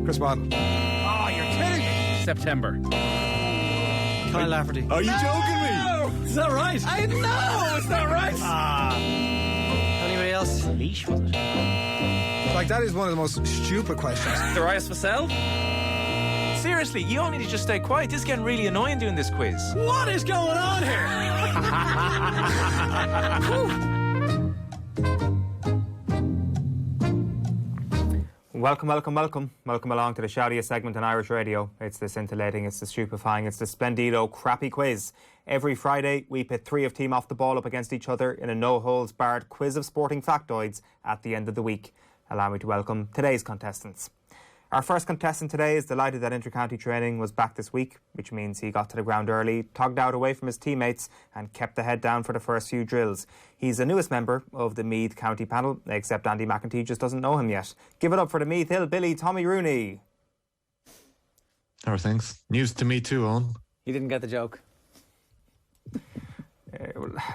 Chris Martin. Oh, you're kidding me. September. Kyle Lafferty. Are you joking me? Is that right? I know, it's not right. Anybody else? Leash, was it? Like, that is one of the most stupid questions. Darius Vassell? Seriously, you all need to just stay quiet. This is getting really annoying doing this quiz. What is going on here? Welcome along to the shoutiest segment on Irish radio. It's the scintillating, it's the stupefying, it's the splendido crappy quiz. Every Friday we pit three of team off the ball up against each other in a no-holds-barred quiz of sporting factoids at the end of the week. Allow me to welcome today's contestants. Our first contestant today is delighted that inter-county training was back this week, which means he got to the ground early, togged out away from his teammates and kept the head down for the first few drills. He's the newest member of the Meath County panel, except Andy McEntee just doesn't know him yet. Give it up for the Meath hillbilly, Tommy Rooney. How are things? News to me too, Owen. You didn't get the joke.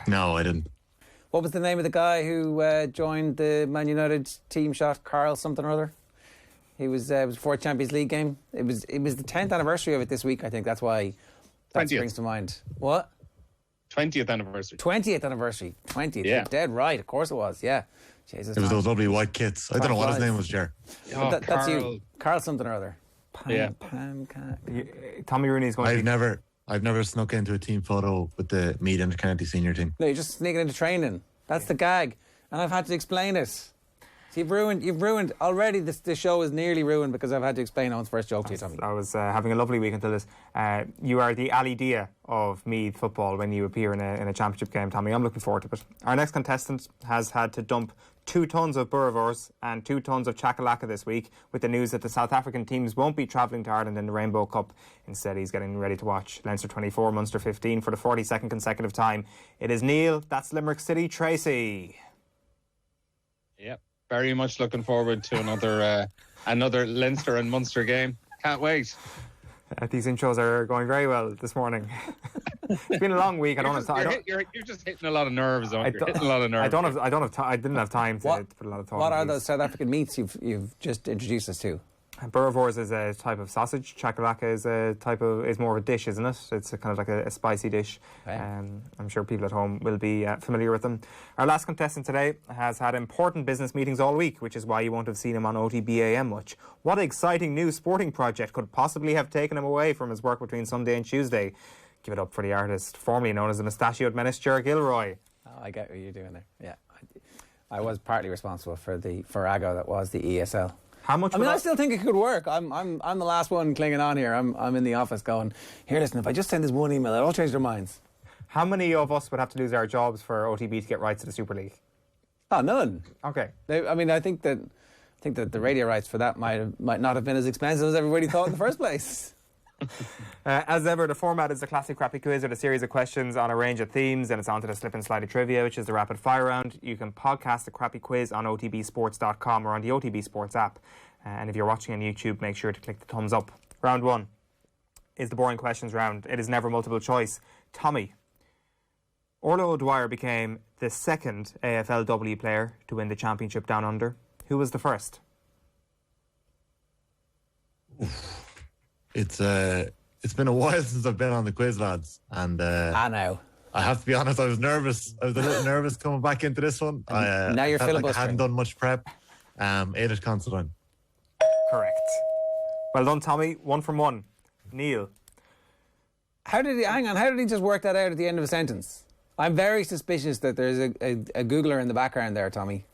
No, I didn't. What was the name of the guy who joined the Man United team shot? Carl something or other? He was before a Champions League game. It was the 10th anniversary of it this week, I think. That's why that 20th. springs to mind. What? 20th anniversary. 20th anniversary. 20th. Yeah. You're dead right. Of course it was. Yeah. Jesus. It was those lovely white kits. I don't know what his name was, Ger. That's you. Carl something or other. Tommy Rooney's going I've never snuck into a team photo with the Meath Inter-County senior team. No, you're just sneaking into training. That's the gag. And I've had to explain it. So you've ruined already. The show is nearly ruined because I've had to explain Owen's first joke to you, Tommy. I was having a lovely week until this. You are the Ali Dia of Meath football when you appear in a championship game, Tommy. I'm looking forward to it. Our next contestant has had to dump 2 tons of Boerewors and 2 tons of chakalaka this week with the news that the South African teams won't be travelling to Ireland in the Rainbow Cup. Instead, he's getting ready to watch Leinster 24, Munster 15 for the 42nd consecutive time. It is Neil, that's Limerick City, Treacy. Yep. Very much looking forward to another Leinster and Munster game. Can't wait. These intros are going very well this morning. It's been a long week. You're just hitting a lot of nerves. You're hitting a lot of nerves. I didn't have time to put a lot of thought. What are those South African meats you've just introduced us to? Boerewors is a type of sausage. Chakalaka is more of a dish, isn't it? It's kind of like a spicy dish. Okay. I'm sure people at home will be familiar with them. Our last contestant today has had important business meetings all week, which is why you won't have seen him on OTB AM much. What exciting new sporting project could possibly have taken him away from his work between Sunday and Tuesday? Give it up for the artist formerly known as the mustachioed menace, Ger Gilroy. Oh, I get what you're doing there. Yeah, I was partly responsible for the farrago that was the ESL. How much? I still think it could work. I'm the last one clinging on here. I'm in the office going, here, listen, if I just send this one email, they'll all change their minds. How many of us would have to lose our jobs for OTB to get rights to the Super League? Oh, none. Okay. I think that the radio rights for that might not have been as expensive as everybody thought in the first place. As ever, the format is a classic crappy quiz with a series of questions on a range of themes, and it's on to the slip and slide of trivia, which is the rapid fire round. You can podcast the crappy quiz on otbsports.com or on the OTB Sports app. And if you're watching on YouTube, make sure to click the thumbs up. Round 1 is the boring questions round. It is never multiple choice. Tommy, Orla O'Dwyer became the second AFLW player to win the championship down under. Who was the first? It's been a while since I've been on the quiz, lads, and I know. I have to be honest, I was nervous. I was a little nervous coming back into this one. Now you're felt like I filibustering. hadn't done much prep. Edith Considine. Correct. Well done, Tommy. 1 from 1. Neil. How did he just work that out at the end of a sentence? I'm very suspicious that there's a Googler in the background there, Tommy.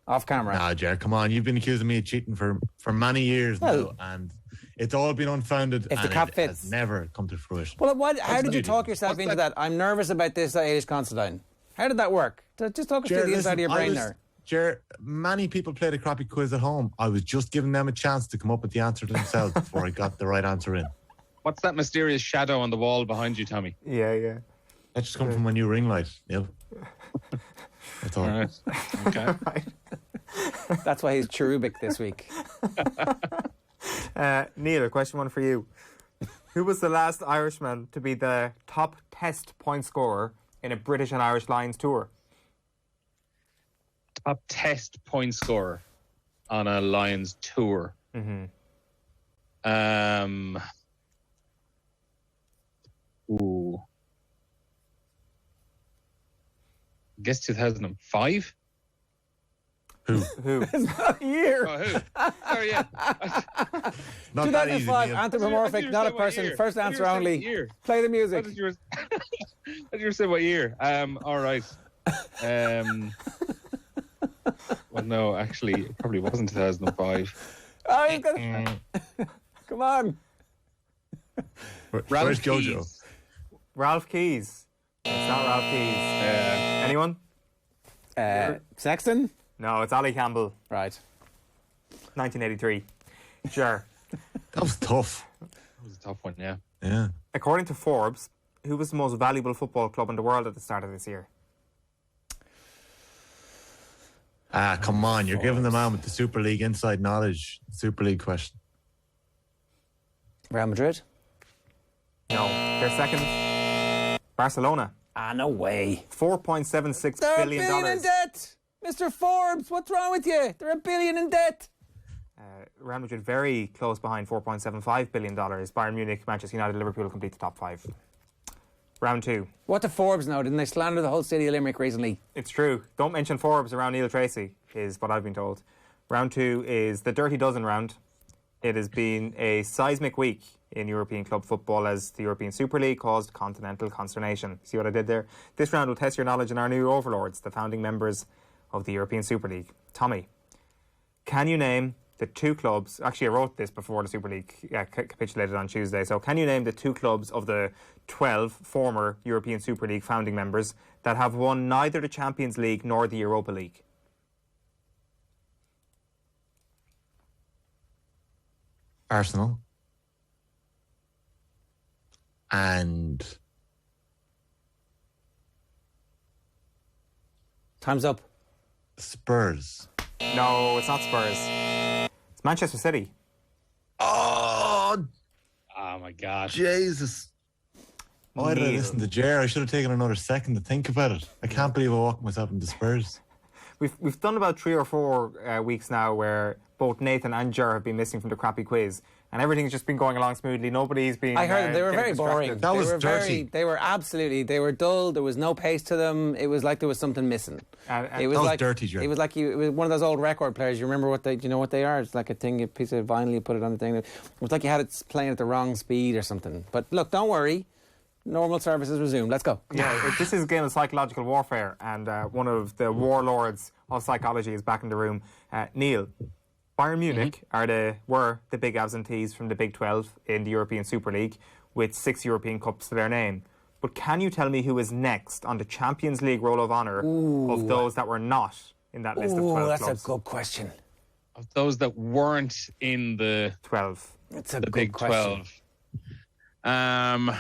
Off camera. Nah, Ger, come on. You've been accusing me of cheating for many years now, and it's all been unfounded. If the cap it fits. has never come to fruition. Well, how did you talk yourself into that? I'm nervous about this Irish Considine. How did that work? Just talk us through the inside of your brain there. Ger, many people play the crappy quiz at home. I was just giving them a chance to come up with the answer to themselves before I got the right answer in. What's that mysterious shadow on the wall behind you, Tommy? Yeah. That just come from my new ring light, Neil. That's all. Right. Okay. Right. That's why he's cherubic this week. Neil, question 1 for you. Who was the last Irishman to be the top test point scorer in a British and Irish Lions tour? Top test point scorer on a Lions tour. Mm-hmm. Ooh. I guess 2005. Who? Year. Oh, who? Sorry, yeah. Not that easy. 2005, Neil. anthropomorphic, not a person. First answer only. Year. Play the How music. did you say what year? All right. Well, no, actually, it probably wasn't 2005. Oh, he's got Come on. Where's Jojo? Keys. Ralph Keys. It's not Ralph Keys. Anyone? Sexton? No, it's Ali Campbell. Right. 1983. Sure. That was tough. That was a tough one, yeah. Yeah. According to Forbes, who was the most valuable football club in the world at the start of this year? Ah, come on. You're giving the man with the Super League inside knowledge. Super League question. Real Madrid? No. They're second. Barcelona. Ah, no way. $4.76 They're billion. $1 billion in debt. Mr. Forbes, what's wrong with you? They're $1 billion in debt. Real Madrid very close behind $4.75 billion. Bayern Munich, Manchester United, Liverpool complete the top five. Round two. What do Forbes know? Didn't they slander the whole city of Limerick recently? It's true. Don't mention Forbes around Neil Treacy, is what I've been told. Round two is the Dirty Dozen round. It has been a seismic week in European club football as the European Super League caused continental consternation. See what I did there? This round will test your knowledge in our new overlords, the founding members of the European Super League. Tommy, can you name the two clubs? Actually, I wrote this before the Super League capitulated on Tuesday. So can you name the two clubs of the 12 former European Super League founding members that have won neither the Champions League nor the Europa League? Arsenal. And Time's up. Spurs. No, it's not Spurs. It's Manchester City. Oh, Oh, my God. Jesus. Why did I Neil. listen to Ger? I should have taken another second to think about it. I can't believe I walked myself into Spurs. We've done about 3 or 4 weeks now where both Nathan and Ger have been missing from the crappy quiz, and everything's just been going along smoothly. Nobody's been. I heard them. They were getting very boring. distracted. That was they were dirty. They were absolutely. They were dull. There was no pace to them. It was like there was something missing. It was That was like dirty, Ger. It was like it was one of those old record players. You remember what they? Do you know what they are? It's like a thing, a piece of vinyl. You put it on the thing. It was like you had it playing at the wrong speed or something. But look, don't worry. Normal services resumed. Let's go. Yeah, this is a game of psychological warfare, and one of the warlords of psychology is back in the room. Neil, Bayern Munich were the big absentees from the Big 12 in the European Super League with 6 European Cups to their name. But can you tell me who is next on the Champions League Roll of Honour of those that were not in that list of 12 that's clubs? a good question. Of those that weren't in the 12. It's a the good Big question. 12.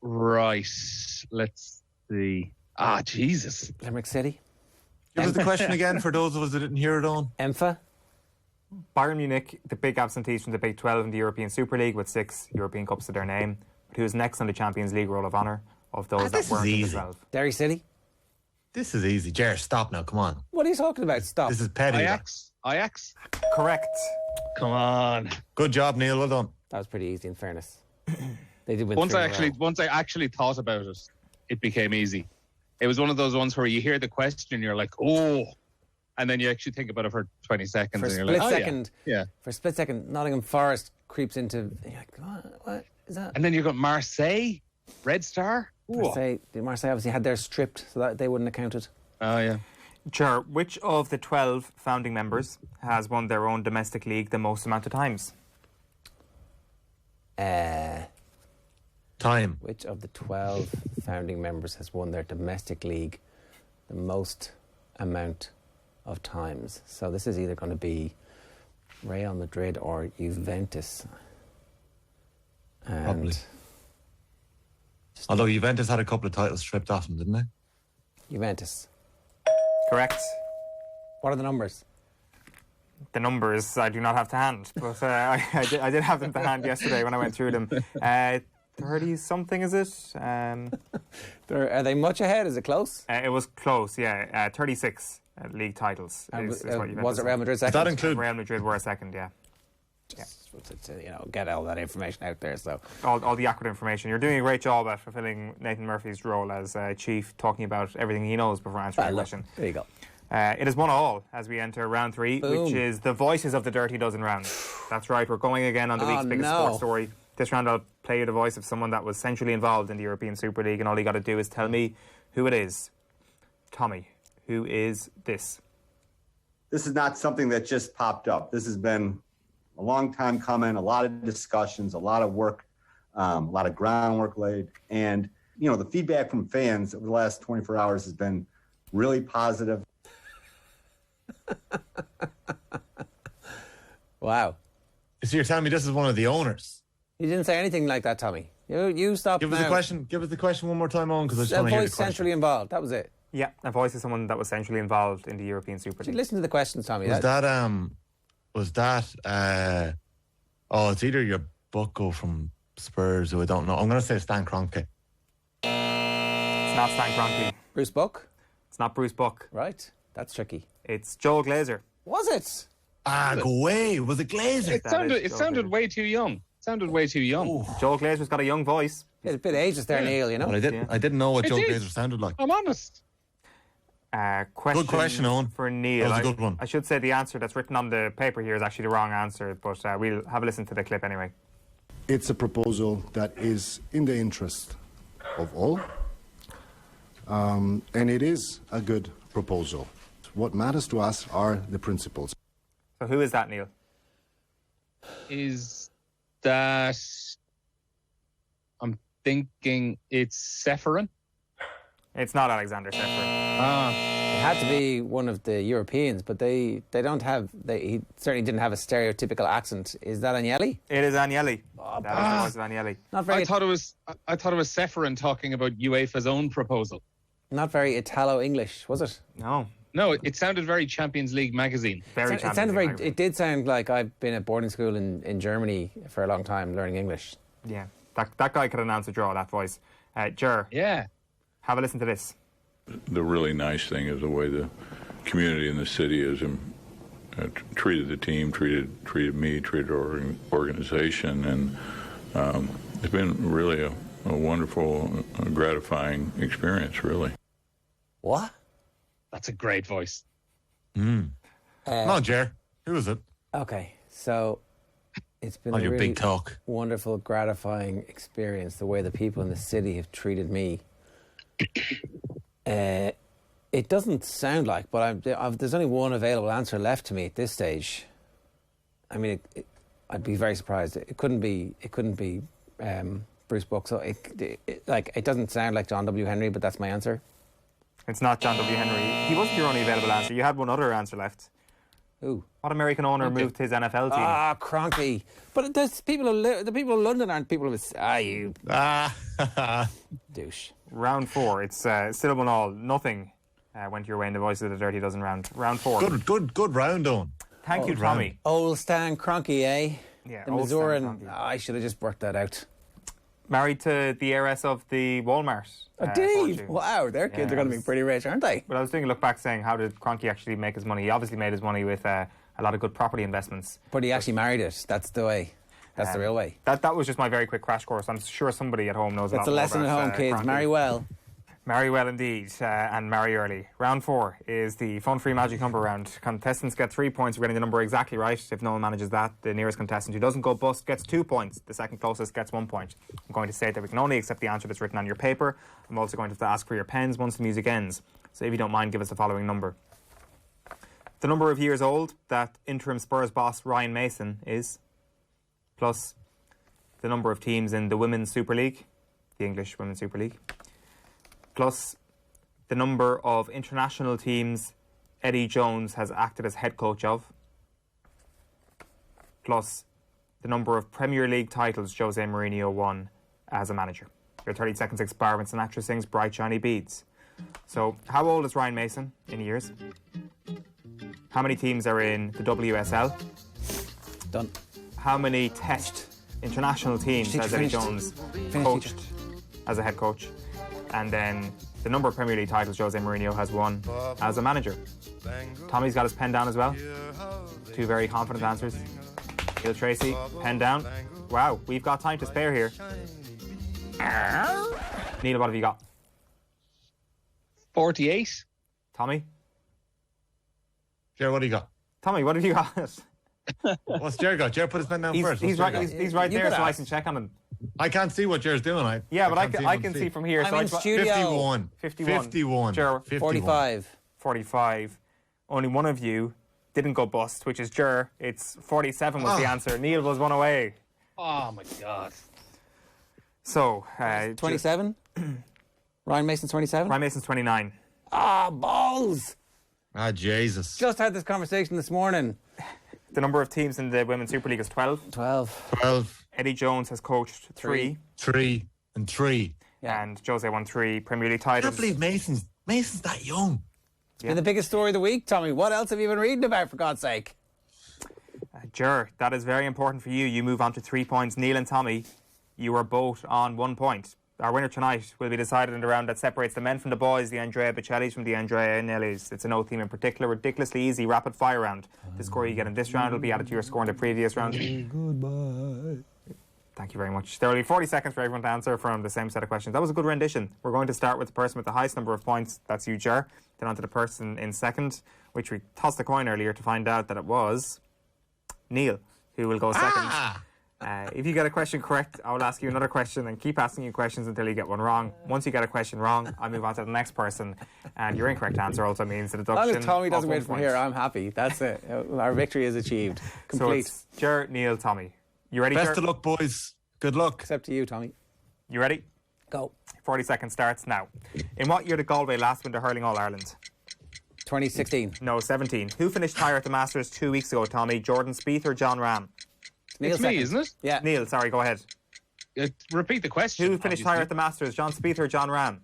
Right. Let's see. Ah, Jesus. Limerick City. Give us the question again for those of us that didn't hear it on. Empha. Bayern Munich, the big absentees from the Big 12 in the European Super League with 6 European Cups to their name. But who's next on the Champions League Roll of Honour of those that this is weren't in the easy. 12? Derry City. This is easy. Ger, stop now. Come on. What are you talking about? Stop. This is petty. Ajax. Correct. Come on. Good job, Neil. Well done. That was pretty easy, in fairness. They did win Once 3 I in a row. actually thought about it, it became easy. It was one of those ones where you hear the question, you're like, oh, and then you actually think about it for 20 seconds, For a and you're split like, oh, second, yeah. For a split second, Nottingham Forest creeps into. You're like, what is that? And then you got Marseille, Red Star. Ooh. Marseille obviously had theirs stripped, so that they wouldn't have counted. Oh yeah. Ger, which of the 12 founding members has won their own domestic league the most amount of times? Time. Which of the 12 founding members has won their domestic league the most amount of times? So this is either going to be Real Madrid or Juventus. And Probably. Although Juventus had a couple of titles stripped off them, didn't they? Juventus. Correct. What are the numbers? The numbers I do not have to hand, but I did have them to hand yesterday when I went through them. 30-something, is it? Are they much ahead? Is it close? It was close, yeah. 36 league titles is what Juventus Was it Real won. Madrid Does second? that include Real Madrid were second, yeah. to get all that information out there. So All the accurate information. You're doing a great job at fulfilling Nathan Murphy's role as chief, talking about everything he knows before answering the question. There you go. It is 1-1 as we enter round 3, Boom. which is the voices of the Dirty Dozen round. That's right, we're going again on the week's biggest sports story. This round I'll play you the voice of someone that was centrally involved in the European Super League, and all you got to do is tell me who it is. Tommy, who is this? This is not something that just popped up. This has been a long time coming, a lot of discussions, a lot of work, a lot of groundwork laid. And, the feedback from fans over the last 24 hours has been really positive. Wow. So you're telling me this is one of the owners? You didn't say anything like that, Tommy. You stop. Give us the question. Give us the question one more time, Owen, because I just A want to hear the voice question. centrally involved. That was it. Yeah, a voice of someone that was centrally involved in the European Super League. Listen to the questions, Tommy. Was that it's either your bucko from Spurs, who I don't know. I'm going to say Stan Kroenke. It's not Stan Kroenke. Bruce Buck? It's not Bruce Buck. Right. That's tricky. It's Joel Glazer. Was it? Go away. Was it Glazer? It sounded way too young. Joel Glazer's got a young voice. Yeah, a bit ageist there, Neil, Well, I didn't know what Joe is. Glazer sounded like. I'm honest. Question Good question, Owen. for Neil. That was a good one. I should say the answer that's written on the paper here is actually the wrong answer, but we'll have a listen to the clip anyway. It's a proposal that is in the interest of all, and it is a good proposal. What matters to us are the principles. So who is that, Neil? Is that... I'm thinking it's Seferin. It's not Alexander Seferin. It had to be one of the Europeans, but they don't have... He certainly didn't have a stereotypical accent. Is that Agnelli? It is Agnelli. That is the voice of Agnelli. Not very... I thought it was Seferin talking about UEFA's own proposal. Not very Italo-English, was it? No, it sounded very Champions League magazine. Very It sounded very... It did sound like I've been at boarding school in Germany for a long time learning English. Yeah, that guy could announce a draw, that voice. Ger, Yeah. have a listen to this. The really nice thing is the way the community in the city has treated the team, treated me, treated our organization, and it's been really a wonderful, gratifying experience, really. What? That's a great voice. Come on, Ger. Who is it? Okay, so it's been Oh, a your really big talk. wonderful, gratifying experience, the way the people in the city have treated me. It doesn't sound like, but there's only one available answer left to me at this stage. I mean, I'd be very surprised. It couldn't be Bruce Buck. So it doesn't sound like John W. Henry, but that's my answer. It's not John W. Henry. He wasn't your only available answer. You had one other answer left. Ooh. What American owner moved his NFL team? Kroenke. But there's the people of London aren't people of... you douche. Round 4. It's still 1-1. Nothing went your way in the voice of the Dirty Dozen round. Round 4. Good round, Owen. Thank you, Tommy. Old Stan Kroenke, eh? Yeah, the old Stan Missourian. Kroenke. I should have just worked that out. Married to the heiress of the Walmart. Indeed. fortune. Wow, their kids are going to be pretty rich, aren't they? But I was doing a look back saying, how did Kroenke actually make his money? He obviously made his money with a lot of good property investments. But he actually married it. That's the way. That's the real way. That was just my very quick crash course. I'm sure somebody at home knows That's a a lot more lesson at about, home, kids. Kroenke. Marry well. Marry well indeed, and marry early. Round 4 is the fun-free magic number round. Contestants get 3 points for getting the number exactly right. If no one manages that, the nearest contestant who doesn't go bust gets 2 points. The second closest gets 1 point. I'm going to say that we can only accept the answer that's written on your paper. I'm also going to have to ask for your pens once the music ends. So if you don't mind, give us the following number. The number of years old that interim Spurs boss Ryan Mason is, plus the number of teams in the Women's Super League, the English Women's Super League, plus the number of international teams Eddie Jones has acted as head coach of, plus the number of Premier League titles Jose Mourinho won as a manager. Your 30 seconds expire when Sinatra sings Bright Shiny Beads. So, how old is Ryan Mason in years? How many teams are in the WSL? Done. How many Test international teams has Eddie Jones coached as a head coach? And then the number of Premier League titles Jose Mourinho has won as a manager. Tommy's got his pen down as well. 2 very confident answers. Neil Treacy, pen down. Wow, we've got time to spare here. Neil, what have you got? 48. Tommy? Ger, what do you got? Tommy, what have you got? What's Ger got? Ger put his pen down first. He's What's right, Ger got? he's right You there, could so I ask. can check on him. I can't see what Ger's doing. I can see from here. I'm so in studio. 51. 51. 51. Ger, 45. 45. Only one of you didn't go bust, which is Ger. It's 47 was the answer. Neil was one away. Oh my God. So, 27? Ryan Mason's 27? Ryan Mason's 29. Ah, balls! Ah, Jesus. Just had this conversation this morning. The number of teams in the Women's Super League is 12. 12. 12, Eddie Jones has coached 3. 3, and 3. And Jose won 3 Premier League I titles. can't believe Mason's that young. Been the biggest story of the week, Tommy. What else have you been reading about, for God's sake? Ger, that is very important for you. You move on to 3 points. Neil and Tommy, you are both on 1 point. Our winner tonight will be decided in the round that separates the men from the boys, the Andrea Bocellis from the Andrea Nellies. It's a no theme in particular, ridiculously easy, rapid fire round. The score you get in this round will be added to your score in the previous round. Goodbye. Thank you very much. There will be 40 seconds for everyone to answer from the same set of questions. That was a good rendition. We're going to start with the person with the highest number of points. That's you, Ger. Then on to the person in second, which we tossed a coin earlier to find out that it was Neil, who will go second. If you get a question correct, I will ask you another question and keep asking you questions until you get one wrong. Once you get a question wrong, I move on to the next person. And your incorrect answer also means the As deduction. long as Tommy doesn't of win 1 from point. here, I'm happy. That's it. Our victory is achieved. So Complete. it's Ger, Neil, Tommy. You ready, Best Ger? of luck, boys. Good luck. Except to you, Tommy. You ready? Go. 40 seconds starts now. In what year did Galway last win the Hurling All-Ireland? 2016. No, 17. Who finished higher at the Masters 2 weeks ago, Tommy? Jordan Spieth or John Ram? Neil It's me, second. isn't it? Yeah. Neil, sorry, go ahead. Repeat the question. Who finished higher at the Masters, John Spieth or John Ram?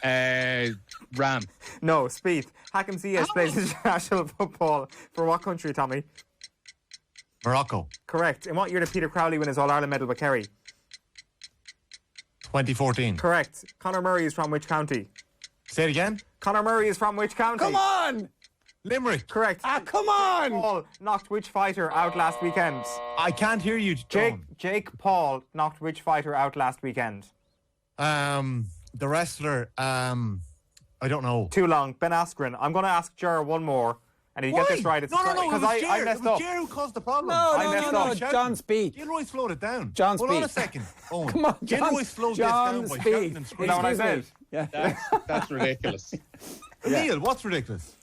Ram. No, Spieth. Hakim Ziyech plays international football for what country, Tommy? Morocco. Correct. In what year did Peter Crowley win his All-Ireland medal with Kerry? 2014. Correct. Conor Murray is from which county? Say it again. Conor Murray is from which county? Come on! Limerick. Correct. Ah, come on! Paul knocked which fighter out last weekend? I can't hear you, John. Jake Paul knocked which fighter out last weekend? The wrestler, I don't know. Too long. Ben Askren. I'm going to ask Ger one more. And if you get this right, it's No, because it was I Ger. messed It was up. Ger who caused the problem. No, I messed up. John Spieth. Gilroy slowed it down. John Hold on a Spieth. second. Owen. Come on, Gilroy slowed this down by shouting and Is screaming. that what I Excuse said? me. Yeah. That's ridiculous. Neil, what's ridiculous?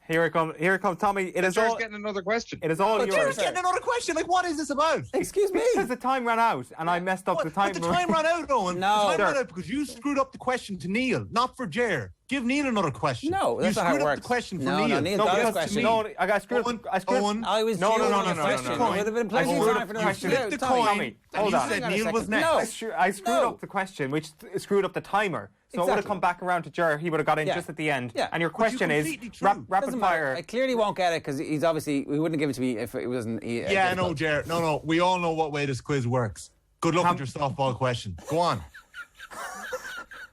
Here it comes. Here it comes, Tommy. It is Ger's all. getting another question. It is all yours. Ger's getting another question. Like, what is this about? Excuse me. Because the time ran out, and I messed up the time. But the time ran out, Owen. No. The time ran out because you screwed up the question to Neil, not for Ger. Give Neil another question. No, that's you not how it screwed up works. the question for No, Neil. Neil No, got his because question. no, I got screwed. Owen, I screwed. Owen. I was No, due no, no, on no, a no, question. no, no. It would have been plenty I of screwed time up for the them to question. do Flip it. the Tommy. coin. Tommy, And hold you on. said Hang on a Neil was second. next. No. I screwed up the question, which screwed up the timer. So it would have Exactly. come back around to Ger. He would have got in Yeah. just at the end. Yeah. And your But you question is completely threw. rapid Doesn't matter. fire. I clearly won't get it because he's obviously, we wouldn't give it to me if it wasn't. Yeah, no, Ger. No. We all know what way this quiz works. Good luck with your softball question. Go on.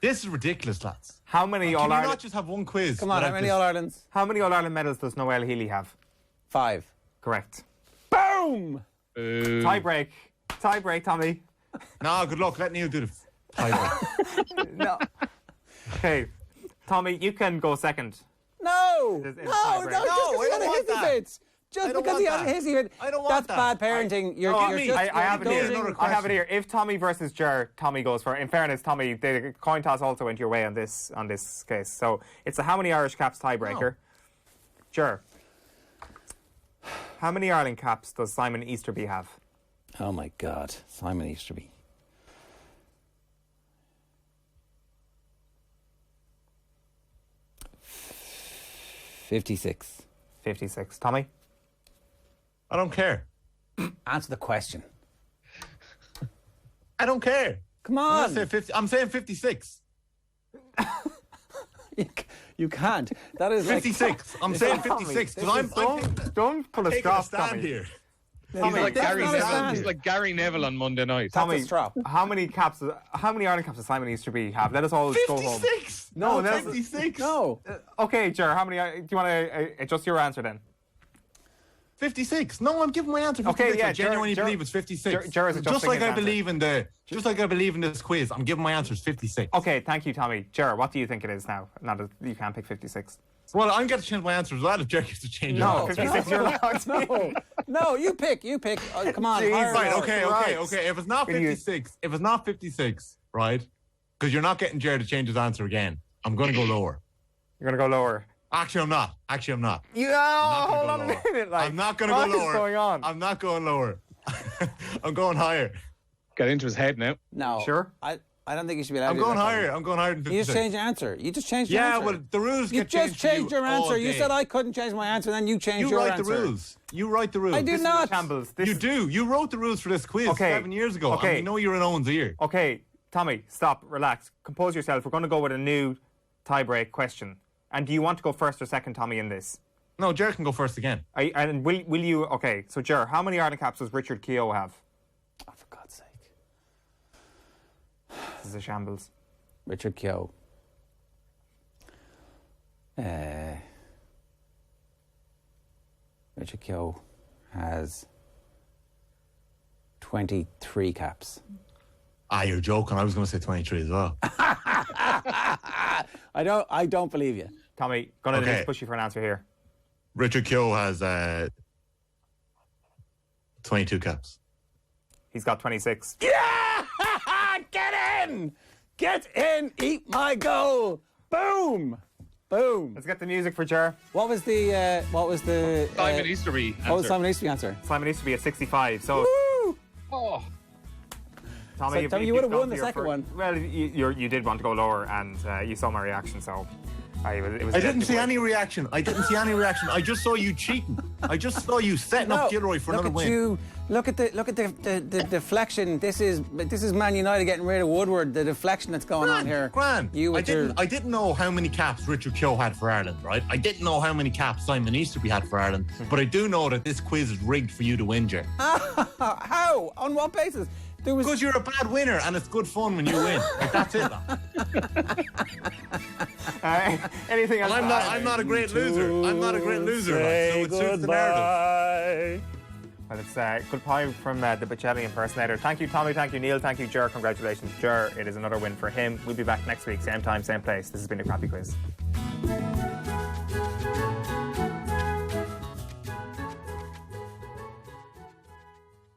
This is ridiculous, lads. How many Can you All-Ireland? not just have one quiz? Come on, how without many this? All Irelands? How many All-Ireland medals does Noel Healy have? 5. Correct. Boom! Tie break, Tommy. No, good luck. Let Neil do the tiebreak. No. Okay, Tommy, you can go second. No! It's No, tiebreak. just No, because I he don't had a want hissy that. fit. Just I don't because he want had a that. hissy fit. I don't want That's that. bad parenting. You're Tommy, just, I have it You're here. doing another I have it question. here. If Tommy versus Ger, Tommy goes for it. In fairness, Tommy, the coin toss also went your way on this case. So it's a how many Irish caps tiebreaker. Ger, how many Ireland caps does Simon Easterby have? Oh my God, Simon Easterby. $56. 56. Tommy? I don't care. Answer the question. I don't care. Come I'm, on. not saying 50, I'm saying 56. You can't. That is like 56. I'm saying Tommy, 56 because I'm don't pull a taking straw, a stand Tommy. here. He's like That's Gary not a Neville. stand. He's like Gary Neville on Monday night. Tommy, a straw. how many Ireland caps does Simon Easterby have? Let us all go home. 56. No, No, that's- 56. No. Okay, Ger, how many? Do you want to adjust your answer then? 56. No, I'm giving my answer 56. Okay, yeah, I genuinely Ger- believe it's 56. Ger is just like adjusting I his believe in the, just like I believe in this quiz, I'm giving my answer is 56. Okay, thank you, Tommy. Ger, what do you think it is now? Not that you can't pick 56. Well, I'm going to change my answer as well if Ger gets to change No, it. 56 you're allowed. No, you pick. Oh, come on. Jeez. higher Right, or okay. lower? If it's not 56, right? Because you're not getting Ger to change his answer again. I'm going to go lower. You're going to go lower. Actually, I'm not. Yeah, hold on a minute. Like, I'm not going to go lower. What is going on? I'm not going lower. I'm going higher. Get into his head now. No. Sure? I don't think you should be allowed I'm to do going that, higher. Tommy. I'm going higher than 56. You just changed your answer. You just changed your answer. Yeah, well, the rules You get just changed your all answer. You day. said I couldn't change my answer, then you changed You your write answer. the rules. You write the rules. I do This is not. Shambles. You do. You wrote the rules for this quiz Okay. 7 years ago. Okay. And you know you're in Owen's ear. Okay, Tommy, stop, relax, compose yourself. We're going to go with a new tie-break question. And do you want to go first or second, Tommy, in this? No, Ger can go first again. And will you? Okay, so Ger, how many Ireland caps does Richard Keogh have? Oh, for God's sake. This is a shambles. Richard Keogh. Richard Keogh has 23 caps. You're joking. I was going to say 23 as well. I don't believe you. Tommy, going to Okay. push you for an answer here. Richard Keogh has 22 caps. He's got 26. Yeah! Get in! Get in! Eat my goal! Boom! Boom! Let's get the music for Ger. What was the Simon Easterby What was answer. Simon Easterby answer? Simon used to be at 65. So, Woo! Oh, Tommy, So, Tommy, you you've would have gone won for the your second one. Well, you did want to go lower, and you saw my reaction, so it was. I didn't see any reaction. I just saw you cheating. I just saw you setting up Gilroy for another win. You. Look at the deflection. This is Man United getting rid of Woodward. The deflection that's going on here. Grand. You I with your didn't know how many caps Richard Keogh had for Ireland, right? I didn't know how many caps Simon Easterby had for Ireland, but I do know that this quiz is rigged for you to win, Ger. how? On what basis? There was Because you're a bad winner and it's good fun when you win. Like, that's it. Anything else? And I'm not a great loser. I'm not a great loser. Like, so it suits the narrative. Well, it's goodbye from the Bocelli impersonator. Thank you, Tommy. Thank you, Neil. Thank you, Ger. Congratulations, Ger. It is another win for him. We'll be back next week, same time, same place. This has been a crappy quiz.